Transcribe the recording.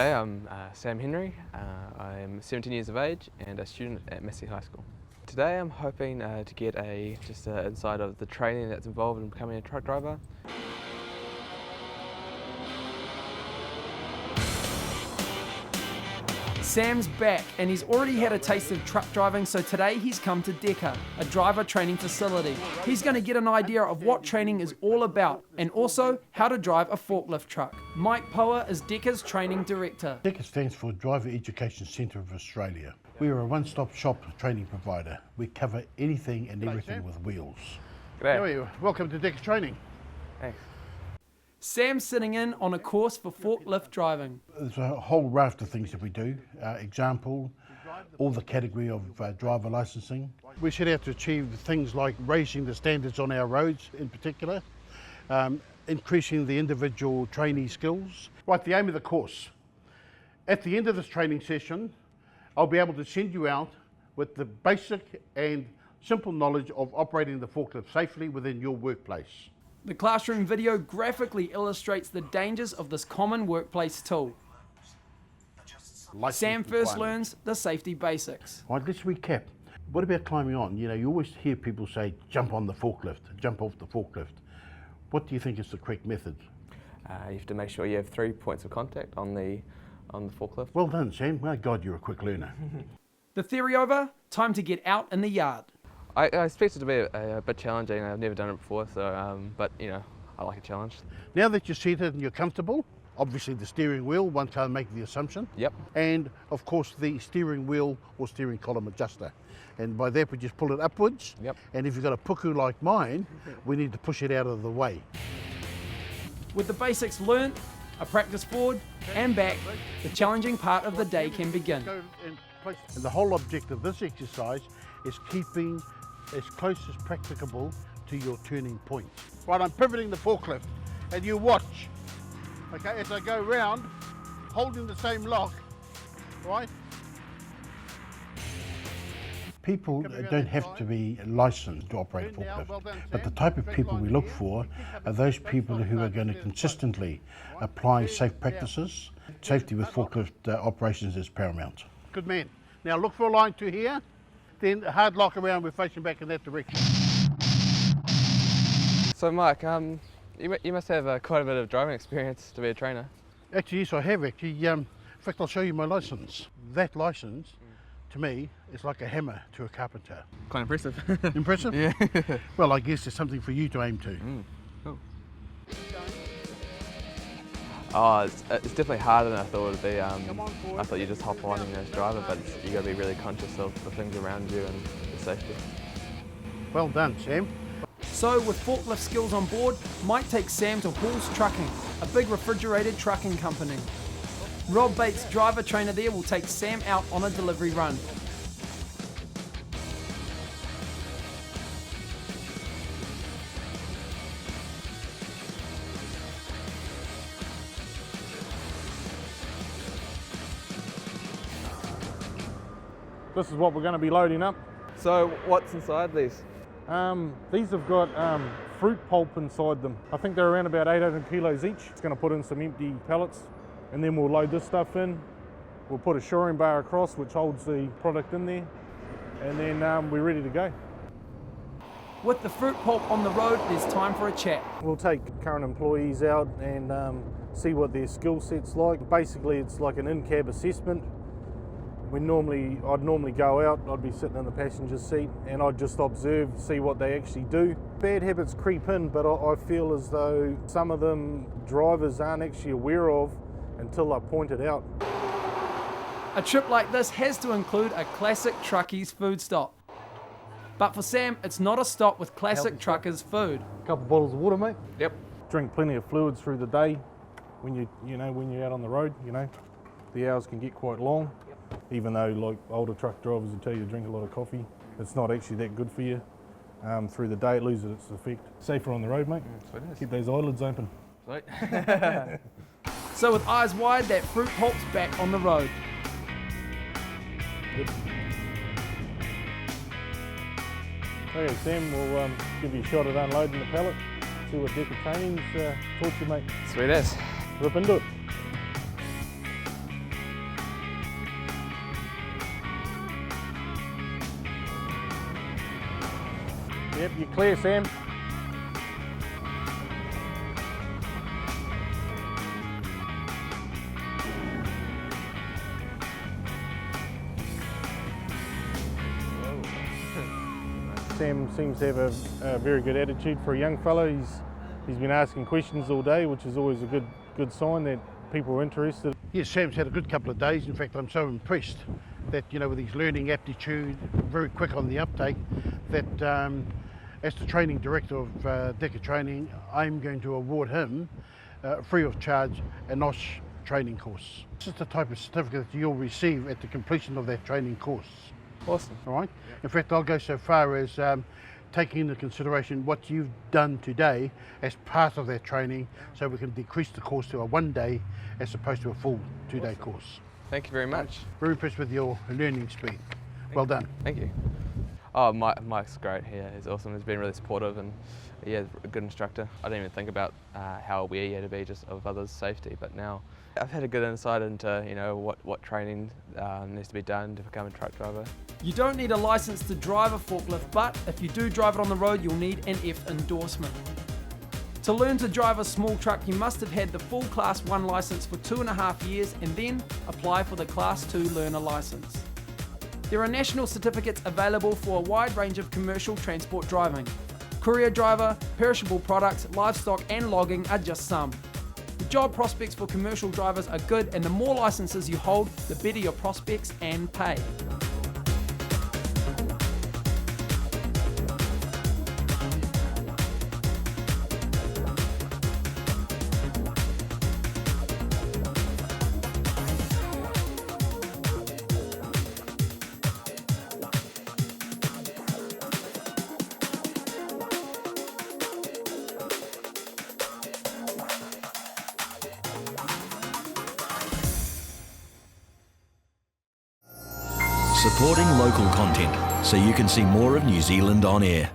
G'day, I'm Sam Henry. I'm 17 years of age and a student at Massey High School. Today I'm hoping to get just an insight of the training that's involved in becoming a truck driver. Sam's back and he's already had a taste of truck driving, so today he's come to Deca, a driver training facility. He's going to get an idea of what training is all about and also how to drive a forklift truck. Mike Poa is Deca's training director. Deca stands for Driver Education Centre of Australia. We are a one-stop shop training provider. We cover anything and everything with wheels. G'day. How are you? Welcome to Deca Training. Thanks. Sam's sitting in on a course for forklift driving. There's a whole raft of things that we do. Example, all the category of driver licensing. We set out to achieve things like raising the standards on our roads in particular, increasing the individual trainee skills. Right, the aim of the course. At the end of this training session, I'll be able to send you out with the basic and simple knowledge of operating the forklift safely within your workplace. The classroom video graphically illustrates the dangers of this common workplace tool. Sam first learns the safety basics. Right, let's recap. What about climbing on? You know, you always hear people say, jump on the forklift, jump off the forklift. What do you think is the correct method? You have to make sure you have 3 points of contact on the forklift. Well done, Sam. My God, you're a quick learner. The theory over, time to get out in the yard. I expect it to be a bit challenging. I've never done it before, so but you know, I like a challenge. Now that you're seated and you're comfortable, obviously the steering wheel, one can make the assumption. Yep. And of course the steering wheel or steering column adjuster. And by that we just pull it upwards. Yep. And if you've got a puku like mine, we need to push it out of the way. With the basics learnt, a practice forward and back, the challenging part of the day can begin. And the whole object of this exercise is keeping as close as practicable to your turning point. Right, I'm pivoting the forklift and you watch. Okay, as I go round, holding the same lock, right? People don't have to be licensed to operate a forklift, but the type of people we look for are those people who are going to consistently apply safe practices. Safety with forklift operations is paramount. Good man. Now look for a line to here, then a hard lock around, we're facing back in that direction. So Mike, you must have quite a bit of driving experience to be a trainer. Actually, yes, I have actually. In fact, I'll show you my license. That license, to me, is like a hammer to a carpenter. Quite impressive. Impressive? Yeah. Well, I guess there's something for you to aim to. Cool. Oh, it's definitely harder than I thought it would be. I thought you just hop on and as driver, but you got to be really conscious of the things around you and the safety. Well done, Sam. So with forklift skills on board, Mike takes Sam to Hall's Trucking, a big refrigerated trucking company. Rob Bates, driver trainer there, will take Sam out on a delivery run. This is what we're going to be loading up. So what's inside these? These have got fruit pulp inside them. I think they're around about 800 kilos each. It's going to put in some empty pallets and then we'll load this stuff in. We'll put a shoring bar across which holds the product in there and then we're ready to go. With the fruit pulp on the road, there's time for a chat. We'll take current employees out and see what their skill set's like. Basically it's like an in-cab assessment. I'd normally go out, I'd be sitting in the passenger seat and I'd just observe, see what they actually do. Bad habits creep in, but I feel as though some of them drivers aren't actually aware of until I point it out. A trip like this has to include a classic truckie's food stop. But for Sam, it's not a stop with classic truckers' food. A couple bottles of water, mate. Yep. Drink plenty of fluids through the day. When you're out on the road, the hours can get quite long. Even though like older truck drivers will tell you to drink a lot of coffee, it's not actually that good for you. Through the day it loses its effect. Safer on the road, mate. Keep those eyelids open. Sweet. So with eyes wide, that fruit pulp's back on the road. Good. Okay, Sam, we'll give you a shot at unloading the pallet. See what Deca Training's taught you, mate. Sweet as. Rip into it. Yep, you're clear, Sam. Sam seems to have a very good attitude for a young fellow. He's been asking questions all day, which is always a good sign that people are interested. Yes, Sam's had a good couple of days. In fact, I'm so impressed that, you know, with his learning aptitude, very quick on the uptake, that as the training director of Deca Training, I'm going to award him free of charge a NOSH training course. This is the type of certificate that you'll receive at the completion of that training course. Awesome. All right. In fact, I'll go so far as taking into consideration what you've done today as part of that training, so we can decrease the course to a 1 day as opposed to a full 2-day course. Thank you very much. Very impressed with your learning speed. Well done. Thank you. Oh, Mike's great here. He's awesome. He's been really supportive and yeah, a good instructor. I didn't even think about how aware you had to be just of others' safety, but now I've had a good insight into, you know, what training needs to be done to become a truck driver. You don't need a license to drive a forklift, but if you do drive it on the road, you'll need an F endorsement. To learn to drive a small truck, you must have had the full Class 1 license for 2.5 years and then apply for the Class 2 learner license. There are national certificates available for a wide range of commercial transport driving. Courier driver, perishable products, livestock and logging are just some. The job prospects for commercial drivers are good, and the more licenses you hold, the better your prospects and pay. Supporting local content so you can see more of New Zealand on air.